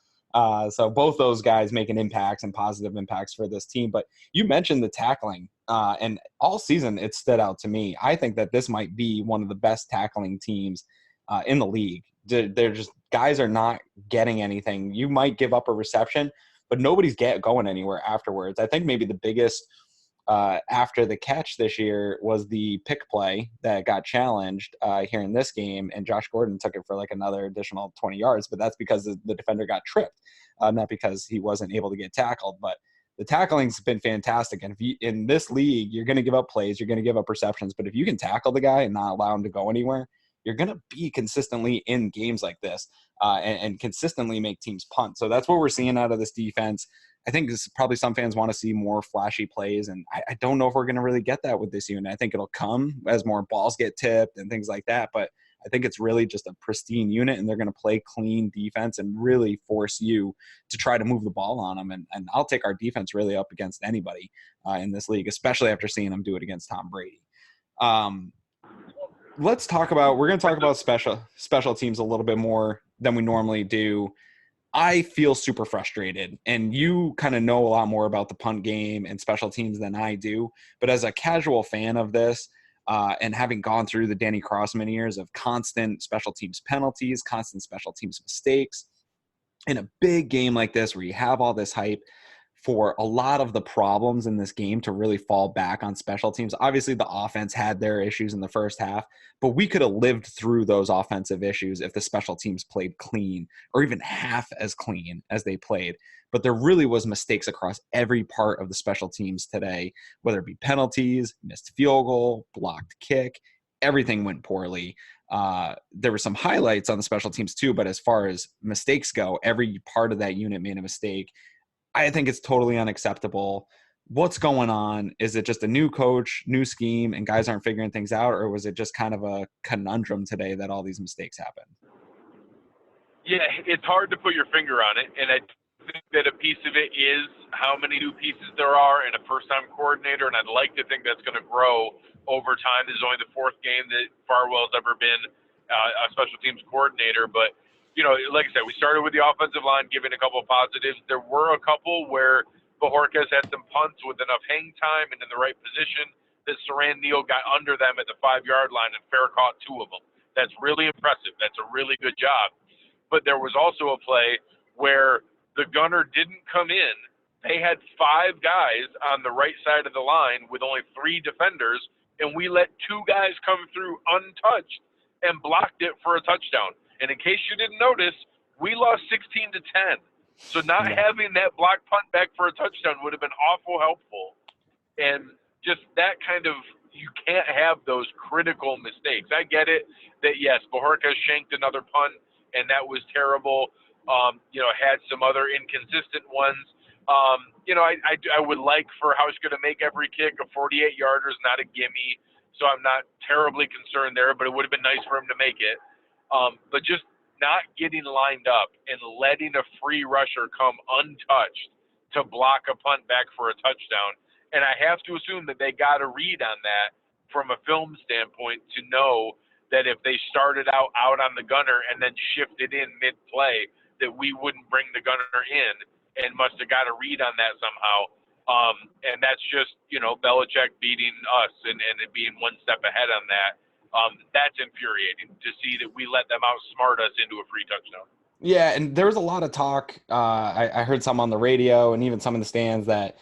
So both those guys making impacts and positive impacts for this team. But you mentioned the tackling, and all season it stood out to me. I think that this might be one of the best tackling teams in the league. They're just, guys are not getting anything. You might give up a reception, but nobody's going anywhere afterwards. I think maybe the biggest after the catch this year was the pick play that got challenged here in this game, and Josh Gordon took it for like another additional 20 yards, but that's because the defender got tripped, not because he wasn't able to get tackled. But the tackling's been fantastic, and if you, in this league, you're going to give up plays, you're going to give up receptions, but if you can tackle the guy and not allow him to go anywhere, you're going to be consistently in games like this and consistently make teams punt. So that's what we're seeing out of this defense. I think this probably some fans want to see more flashy plays, and I don't know if we're going to really get that with this unit. I think it'll come as more balls get tipped and things like that, but I think it's really just a pristine unit, and they're going to play clean defense and really force you to try to move the ball on them. And I'll take our defense really up against anybody in this league, especially after seeing them do it against Tom Brady. We're going to talk about special teams a little bit more than we normally do. I feel super frustrated, and you kind of know a lot more about the punt game and special teams than I do. But as a casual fan of this, and having gone through the Danny Crossman years of constant special teams penalties, constant special teams mistakes, in a big game like this where you have all this hype, for a lot of the problems in this game to really fall back on special teams. Obviously, the offense had their issues in the first half, but we could have lived through those offensive issues if the special teams played clean, or even half as clean as they played. But there really was mistakes across every part of the special teams today, whether it be penalties, missed field goal, blocked kick, everything went poorly. There were some highlights on the special teams too, but as far as mistakes go, every part of that unit made a mistake. I think it's totally unacceptable. What's going on? Is it just a new coach, new scheme, and guys aren't figuring things out, or was it just kind of a conundrum today that all these mistakes happened? Yeah, it's hard to put your finger on it, and I think that a piece of it is how many new pieces there are in a first-time coordinator, and I'd like to think that's going to grow over time. This is only the fourth game that Farwell's ever been a special teams coordinator, but like I said, we started with the offensive line, giving a couple of positives. There were a couple where Bajorquez had some punts with enough hang time and in the right position that Saran Neal got under them at the 5-yard line and fair caught 2 of them. That's really impressive. That's a really good job. But there was also a play where the gunner didn't come in. They had 5 guys on the right side of the line with only 3 defenders, and we let 2 guys come through untouched and blocked it for a touchdown. And in case you didn't notice, we lost 16-10. So not having that block punt back for a touchdown would have been awful helpful. And just that kind of, you can't have those critical mistakes. I get it that, yes, Bajorquez shanked another punt, and that was terrible. Had some other inconsistent ones. I would like for Hauschka to make every kick a 48-yarder, not a gimme. so I'm not terribly concerned there, but it would have been nice for him to make it. But just not getting lined up and letting a free rusher come untouched to block a punt back for a touchdown. And I have to assume that they got a read on that from a film standpoint to know that if they started out on the gunner and then shifted in mid-play, that we wouldn't bring the gunner in, and must have got a read on that somehow. And that's just, Belichick beating us and being one step ahead on that. That's infuriating to see that we let them outsmart us into a free touchdown. Yeah, and there was a lot of talk. I heard some on the radio and even some in the stands that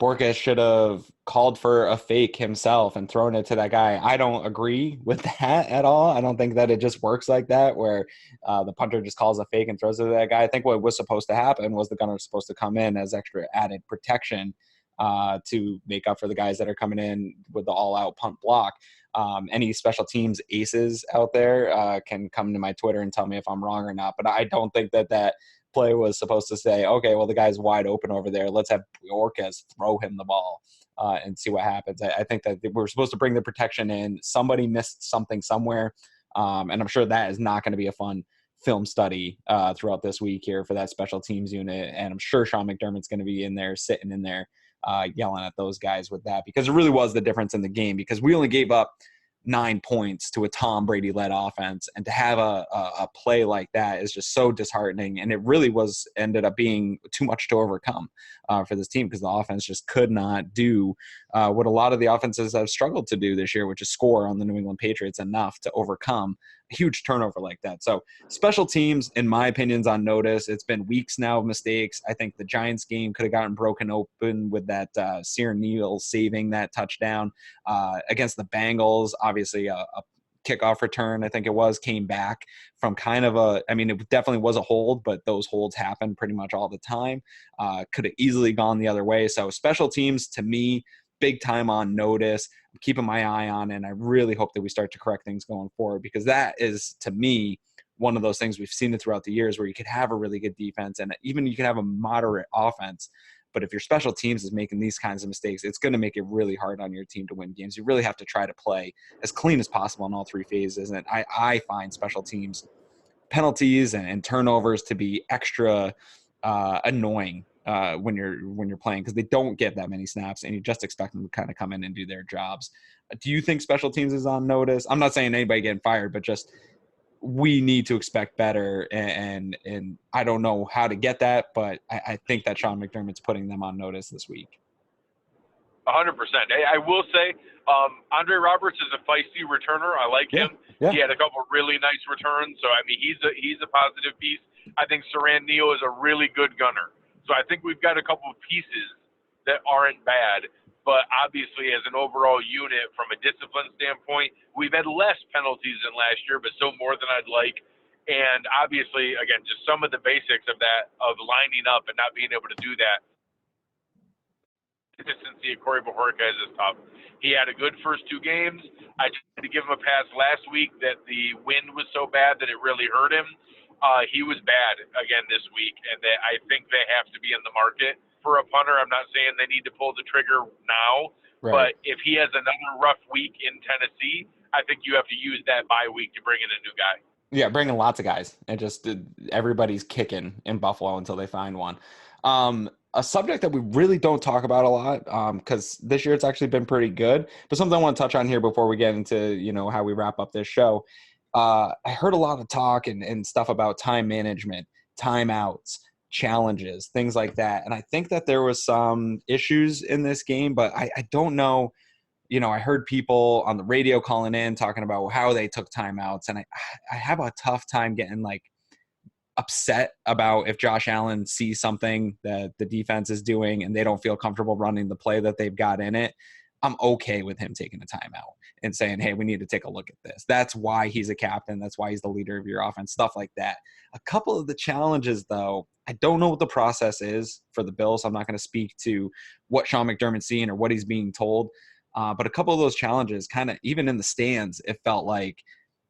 Borges should have called for a fake himself and thrown it to that guy. I don't agree with that at all. I don't think that it just works like that, where the punter just calls a fake and throws it to that guy. I think what was supposed to happen was the gunner was supposed to come in as extra added protection to make up for the guys that are coming in with the all-out punt block. Any special teams aces out there can come to my Twitter and tell me if I'm wrong or not, but I don't think that play was supposed to say, okay, well, the guy's wide open over there, let's have Borges throw him the ball and see what happens. I think that we're supposed to bring the protection in. Somebody missed something somewhere, and I'm sure that is not going to be a fun film study throughout this week here for that special teams unit, and I'm sure Sean McDermott's going to be in there, sitting in there, yelling at those guys with that, because it really was the difference in the game, because we only gave up 9 points to a Tom Brady-led offense, and to have a play like that is just so disheartening, and it really ended up being too much to overcome for this team, because the offense just could not do what a lot of the offenses have struggled to do this year, which is score on the New England Patriots enough to overcome a huge turnover like that. So special teams, in my opinion, is on notice. It's been weeks now of mistakes. I think the Giants game could have gotten broken open with that Sear Neal saving that touchdown against the Bengals. Obviously, a kickoff return, I think it was, came back from kind of it definitely was a hold, but those holds happen pretty much all the time. Could have easily gone the other way. So special teams, to me, big time on notice. I'm keeping my eye on it, and I really hope that we start to correct things going forward, because that is, to me, one of those things we've seen it throughout the years, where you could have a really good defense and even you can have a moderate offense. But if your special teams is making these kinds of mistakes, it's going to make it really hard on your team to win games. You really have to try to play as clean as possible in all three phases. And I find special teams penalties and turnovers to be extra annoying when you're playing, because they don't get that many snaps and you just expect them to kind of come in and do their jobs. Do you think special teams is on notice? I'm not saying anybody getting fired, but just we need to expect better, and I don't know how to get that, but I think that Sean McDermott's putting them on notice this week. 100%. I will say, Andre Roberts is a feisty returner. I like him. Yeah. He had a couple of really nice returns, so he's a positive piece. I think Saran Neal is a really good gunner. So I think we've got a couple of pieces that aren't bad. But obviously, as an overall unit, from a discipline standpoint, we've had less penalties than last year, but still more than I'd like. And obviously, again, just some of the basics of that, of lining up and not being able to do that. Consistency of Corey Bojorquez is tough. He had a good first two games. I just had to give him a pass last week that the wind was so bad that it really hurt him. He was bad again this week, and I think they have to be in the market for a punter. I'm not saying they need to pull the trigger now, right, but if he has another rough week in Tennessee, I think you have to use that bye week to bring in a new guy. Yeah, bringing lots of guys, and just everybody's kicking in Buffalo until they find one. A subject that we really don't talk about a lot, because this year it's actually been pretty good, but something I want to touch on here before we get into, how we wrap up this show. I heard a lot of talk and stuff about time management, timeouts, challenges, things like that. And I think that there was some issues in this game, but I don't know. I heard people on the radio calling in talking about how they took timeouts, and I have a tough time getting upset about if Josh Allen sees something that the defense is doing and they don't feel comfortable running the play that they've got in it. I'm okay with him taking a timeout and saying, hey, we need to take a look at this. That's why he's a captain. That's why he's the leader of your offense, stuff like that. A couple of the challenges, though, I don't know what the process is for the Bills. So I'm not going to speak to what Sean McDermott's seeing or what he's being told. But a couple of those challenges, kind of even in the stands, it felt like,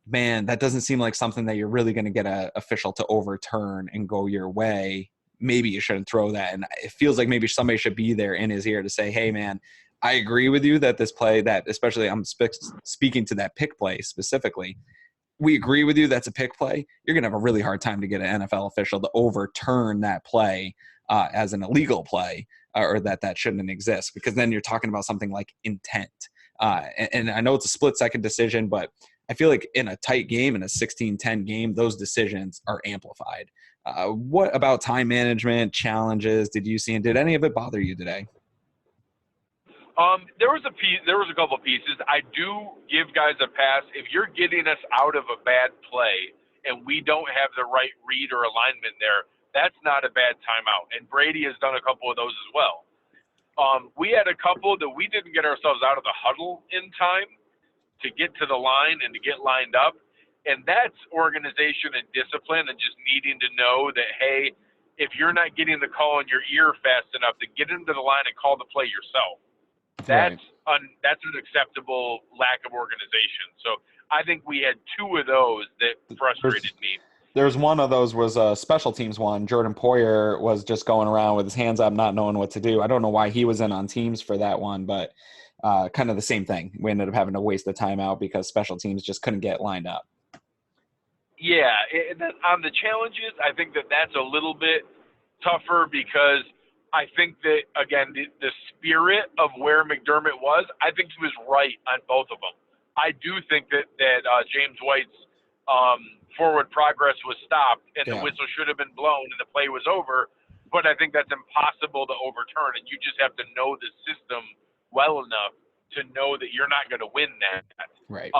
man, that doesn't seem like something that you're really going to get an official to overturn and go your way. Maybe you shouldn't throw that. And it feels like maybe somebody should be there in his ear to say, hey, man, I agree with you that this play, that especially I'm speaking to that pick play specifically, we agree with you that's a pick play. You're going to have a really hard time to get an NFL official to overturn that play as an illegal play, or that shouldn't exist, because then you're talking about something like intent. And I know it's a split-second decision, but I feel like in a tight game, in a 16-10 game, those decisions are amplified. What about time management challenges did you see, and did any of it bother you today? There was a couple pieces. I do give guys a pass if you're getting us out of a bad play and we don't have the right read or alignment there. That's not a bad timeout, and Brady has done a couple of those as well. We had a couple that we didn't get ourselves out of the huddle in time to get to the line and to get lined up, and that's organization and discipline, and just needing to know that, hey, if you're not getting the call in your ear fast enough, to get into the line and call the play yourself. That's that's an acceptable lack of organization. So I think we had two of those that frustrated me. There's one of those was a special teams one. Jordan Poyer was just going around with his hands up, not knowing what to do. I don't know why he was in on teams for that one, but kind of the same thing. We ended up having to waste the timeout because special teams just couldn't get lined up. Yeah, and then on the challenges, I think that's a little bit tougher, because I think that, again, the spirit of where McDermott was, I think he was right on both of them. I do think that James White's forward progress was stopped, and the whistle should have been blown and the play was over, but I think that's impossible to overturn, and you just have to know the system well enough to know that you're not going to win that. Right.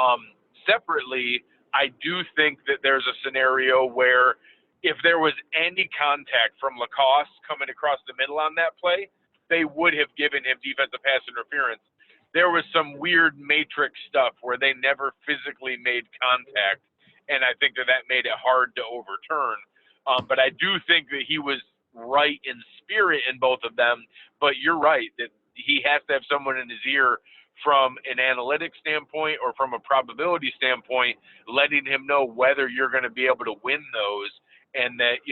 Separately, I do think that there's a scenario where if there was any contact from Lacoste coming across the middle on that play, they would have given him defensive pass interference. There was some weird matrix stuff where they never physically made contact, and I think that made it hard to overturn. But I do think that he was right in spirit in both of them, but you're right that he has to have someone in his ear from an analytics standpoint or from a probability standpoint, letting him know whether you're going to be able to win those, and that,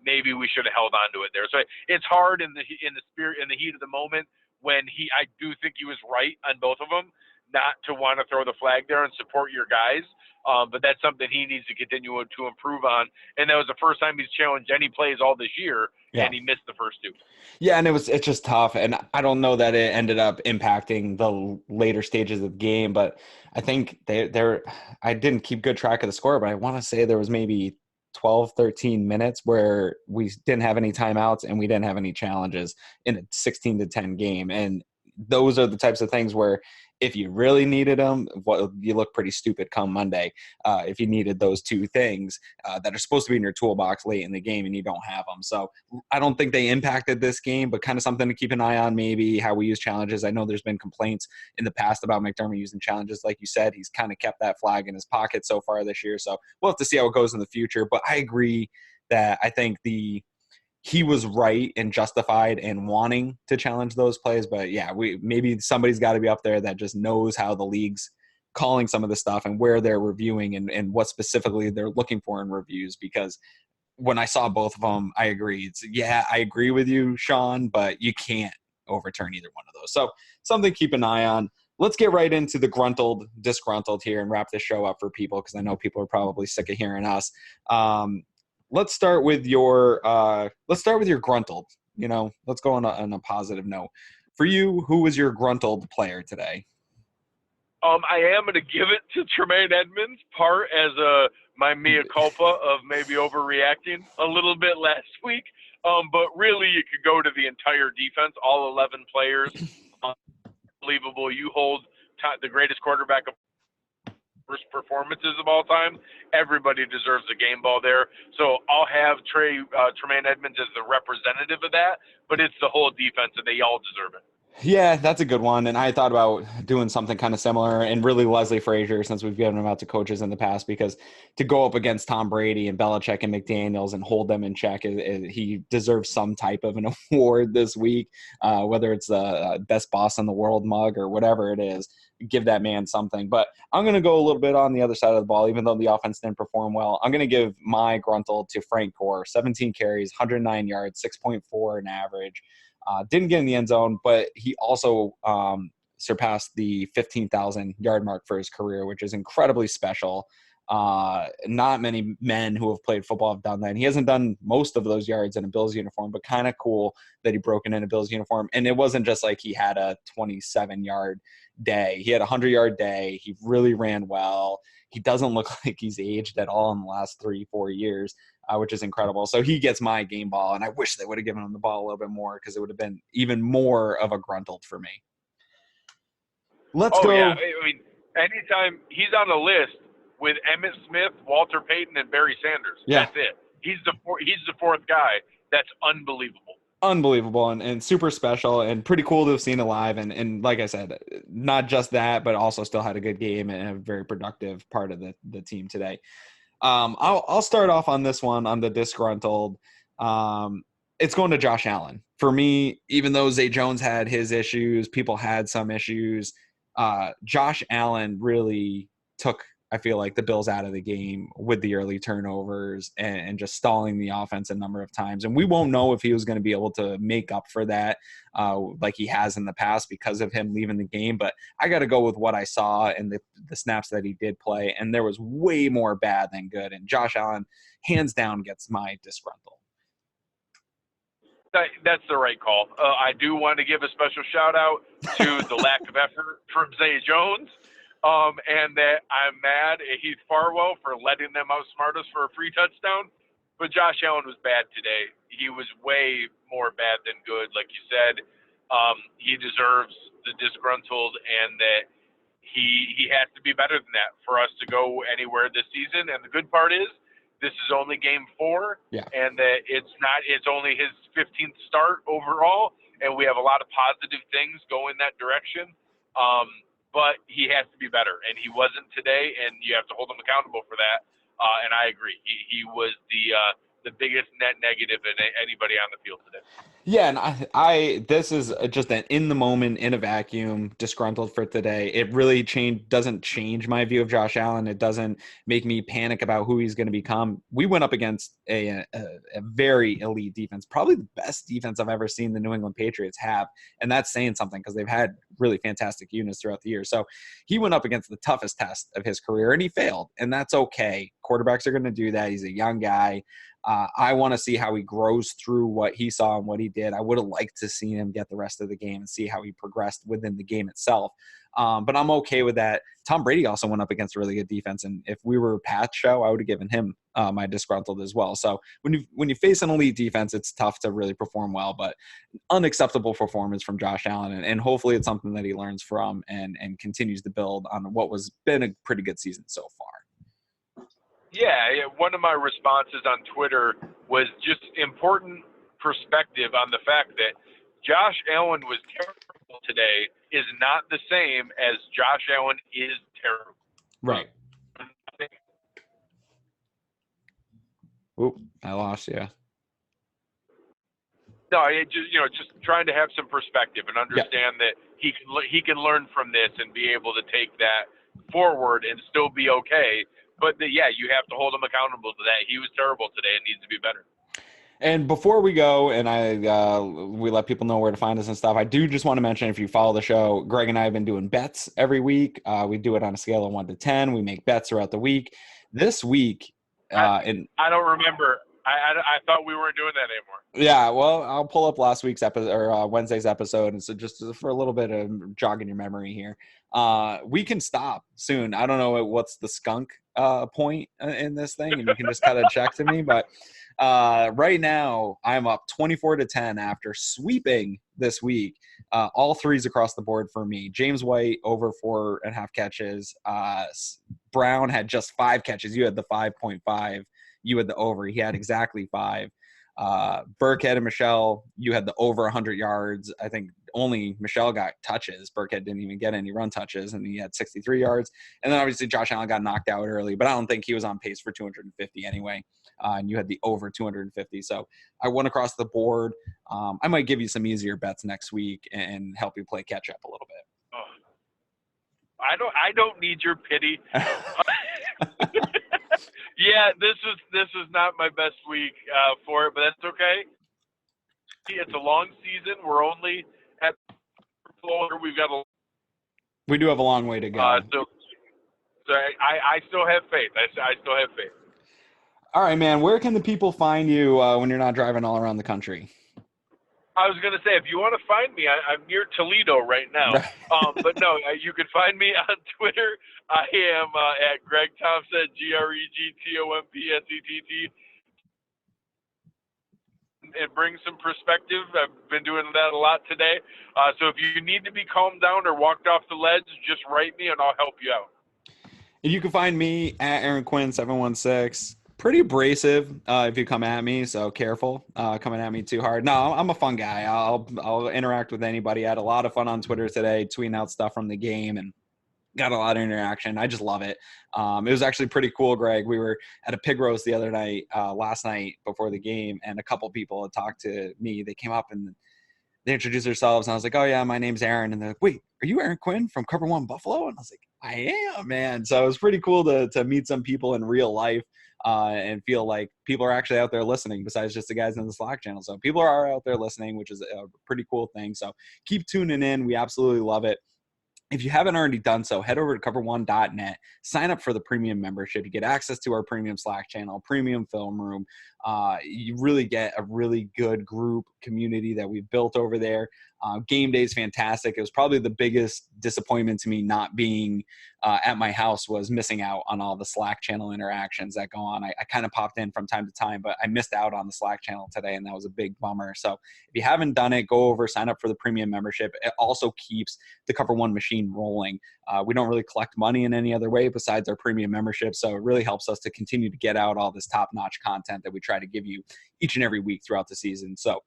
maybe we should have held on to it there. So it's hard in the spirit, in the heat of the moment, when I do think he was right on both of them, not to want to throw the flag there and support your guys. But that's something he needs to continue to improve on. And that was the first time he's challenged any plays all this year, and he missed the first two. Yeah, and it's just tough. And I don't know that it ended up impacting the later stages of the game, but I think I didn't keep good track of the score, but I want to say there was maybe 12, 13 minutes where we didn't have any timeouts and we didn't have any challenges in a 16-10 game. And those are the types of things where if you really needed them, you look pretty stupid come Monday if you needed those two things that are supposed to be in your toolbox late in the game and you don't have them. So I don't think they impacted this game, but kind of something to keep an eye on, maybe how we use challenges. I know there's been complaints in the past about McDermott using challenges. Like you said, he's kind of kept that flag in his pocket so far this year. So we'll have to see how it goes in the future. But I agree that I think he was right and justified in wanting to challenge those plays. But yeah, maybe somebody's got to be up there that just knows how the league's calling some of the stuff and where they're reviewing and what specifically they're looking for in reviews. Because when I saw both of them, I agree. I agree with you, Sean, but you can't overturn either one of those. So something to keep an eye on. Let's get right into the disgruntled here and wrap this show up for people, because I know people are probably sick of hearing us. Let's start with your gruntled. Let's go on a positive note. For you, who was your gruntled player today? I am going to give it to Tremaine Edmonds, part as my mea culpa of maybe overreacting a little bit last week. But really, you could go to the entire defense, all 11 players. Unbelievable. You hold the greatest quarterback of worst performances of all time. Everybody deserves a game ball there. So I'll have Tremaine Edmonds as the representative of that, but it's the whole defense, and they all deserve it. Yeah, that's a good one. And I thought about doing something kind of similar, and really Leslie Frazier, since we've given him out to coaches in the past, because to go up against Tom Brady and Belichick and McDaniels and hold them in check, he deserves some type of an award this week, whether it's the best boss in the world mug or whatever it is. Give that man something. But I'm going to go a little bit on the other side of the ball, even though the offense didn't perform well. I'm going to give my gruntle to Frank Gore. 17 carries, 109 yards, 6.4 in average. Didn't get in the end zone, but he also surpassed the 15,000 yard mark for his career, which is incredibly special. Not many men who have played football have done that. And he hasn't done most of those yards in a Bills uniform, but kind of cool that he broke in a Bills uniform. And it wasn't just like he had a 27-yard day. He had a 100-yard day. He really ran well. He doesn't look like he's aged at all in the last 3-4 years, which is incredible. So he gets my game ball, and I wish they would have given him the ball a little bit more because it would have been even more of a gruntled for me. Let's go. Yeah. I mean, anytime he's on the list with Emmitt Smith, Walter Payton, and Barry Sanders. Yeah. That's it. He's the fourth guy. That's unbelievable. Unbelievable and super special and pretty cool to have seen live. And like I said, not just that, but also still had a good game and a very productive part of the team today. I'll start off on this one on the disgruntled. It's going to Josh Allen. For me, even though Zay Jones had his issues, people had some issues. Josh Allen really took, I feel like, the Bills out of the game with the early turnovers and just stalling the offense a number of times. And we won't know if he was going to be able to make up for that like he has in the past because of him leaving the game. But I got to go with what I saw and the snaps that he did play. And there was way more bad than good. And Josh Allen, hands down, gets my disgruntled. That's the right call. I do want to give a special shout out to the lack of effort from Zay Jones. And that I'm mad at Heath Farwell for letting them outsmart us for a free touchdown. But Josh Allen was bad today. He was way more bad than good, like you said. He deserves the disgruntled, and that he has to be better than that for us to go anywhere this season. And the good part is, this is only game 4, and that it's only his 15th start overall, and we have a lot of positive things going that direction. But he has to be better, and he wasn't today, and you have to hold him accountable for that. And I agree. He was the biggest net negative in anybody on the field today. Yeah, and I this is just an in the moment, in a vacuum, disgruntled for today. It really doesn't change my view of Josh Allen. It doesn't make me panic about who he's going to become. We went up against a very elite defense, probably the best defense I've ever seen the New England Patriots have, and that's saying something because they've had really fantastic units throughout the year. So he went up against the toughest test of his career, and he failed, and that's okay. Quarterbacks are going to do that. He's a young guy. I want to see how he grows through what he saw and what he did. I would have liked to see him get the rest of the game and see how he progressed within the game itself. But I'm okay with that. Tom Brady also went up against a really good defense, and if we were Pat's show, I would have given him my disgruntled as well. So when you face an elite defense, it's tough to really perform well, but unacceptable performance from Josh Allen, and hopefully it's something that he learns from and continues to build on what was been a pretty good season so far. Yeah, one of my responses on Twitter was just important perspective on the fact that Josh Allen was terrible today is not the same as Josh Allen is terrible. Right. Oop, I lost you. No, just trying to have some perspective and understand that he can learn from this and be able to take that forward and still be okay. But you have to hold him accountable to that. He was terrible today and needs to be better. And before we go, and we let people know where to find us and stuff, I do just want to mention, if you follow the show, Greg and I have been doing bets every week. We do it on a scale of 1 to 10. We make bets throughout the week. This week, I don't remember. I thought we weren't doing that anymore. Yeah, well, I'll pull up last week's episode or Wednesday's episode, and so just for a little bit of jogging your memory here, we can stop soon. I don't know what's the skunk point in this thing, and you can just kind of check to me, but right now I'm up 24-10 after sweeping this week. All threes across the board for me. James White over 4.5 catches. Brown had just 5 catches. You had the 5.5. You had the over. He had exactly 5. Burkhead and Michelle, you had the over 100 yards. I think only Michelle got touches. Burkhead didn't even get any run touches, and he had 63 yards. And then obviously Josh Allen got knocked out early, but I don't think he was on pace for 250 anyway. And you had the over 250. So I went across the board. I might give you some easier bets next week and help you play catch up a little bit. Oh. I don't need your pity. Yeah, this is not my best week for it, but that's okay. It's a long season. We're only at we've got We do have a long way to go. So I still have faith. I still have faith. All right, man. Where can the people find you when you're not driving all around the country? I was going to say, if you want to find me, I'm near Toledo right now. But no, you can find me on Twitter. I am at Greg Thompson, GregTompsett. It brings some perspective. I've been doing that a lot today. So if you need to be calmed down or walked off the ledge, just write me and I'll help you out. And you can find me at Aaron Quinn 716. Pretty abrasive if you come at me, so careful coming at me too hard. No, I'm a fun guy. I'll interact with anybody. I had a lot of fun on Twitter today, tweeting out stuff from the game and got a lot of interaction. I just love it. It was actually pretty cool, Greg. We were at a pig roast the other night, last night before the game, and a couple people had talked to me. They came up and they introduced themselves, and I was like, "Oh yeah, my name's Aaron." And they're like, "Wait, are you Aaron Quinn from Cover One Buffalo?" And I was like, "I am, man." So it was pretty cool to meet some people in real life and feel like people are actually out there listening besides just the guys in the Slack channel. So people are out there listening, which is a pretty cool thing. So keep tuning in. We absolutely love it. If you haven't already done so, head over to cover1.net, sign up for the premium membership. You get access to our premium Slack channel, premium film room. You really get a really good group community that we've built over there. Game day is fantastic. It was probably the biggest disappointment to me not being at my house was missing out on all the Slack channel interactions that go on. I kind of popped in from time to time, but I missed out on the Slack channel today, and that was a big bummer. So if you haven't done it, go over, sign up for the premium membership. It also keeps the Cover One machine rolling. We don't really collect money in any other way besides our premium membership, so it really helps us to continue to get out all this top-notch content that we try to give you each and every week throughout the season. So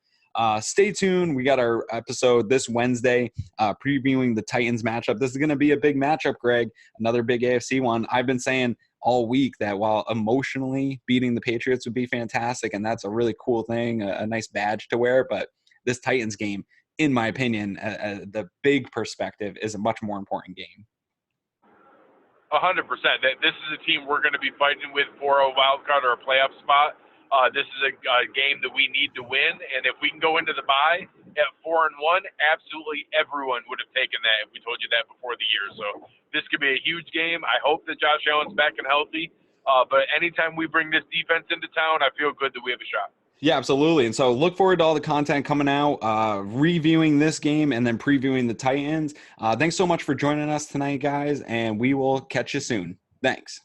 stay tuned. We got our episode this Wednesday previewing the Titans matchup. This is going to be a big matchup, Greg, another big AFC one. I've been saying all week that while emotionally beating the Patriots would be fantastic, and that's a really cool thing, a nice badge to wear, but this Titans game, in my opinion, the big perspective is a much more important game. 100%. This is a team we're going to be fighting with for a wild card or a playoff spot. This is a game that we need to win, and if we can go into the bye at 4-1, absolutely everyone would have taken that if we told you that before the year. So this could be a huge game. I hope that Josh Allen's back and healthy, but anytime we bring this defense into town, I feel good that we have a shot. Yeah, absolutely. And so look forward to all the content coming out, reviewing this game and then previewing the Titans. Thanks so much for joining us tonight, guys, and we will catch you soon. Thanks.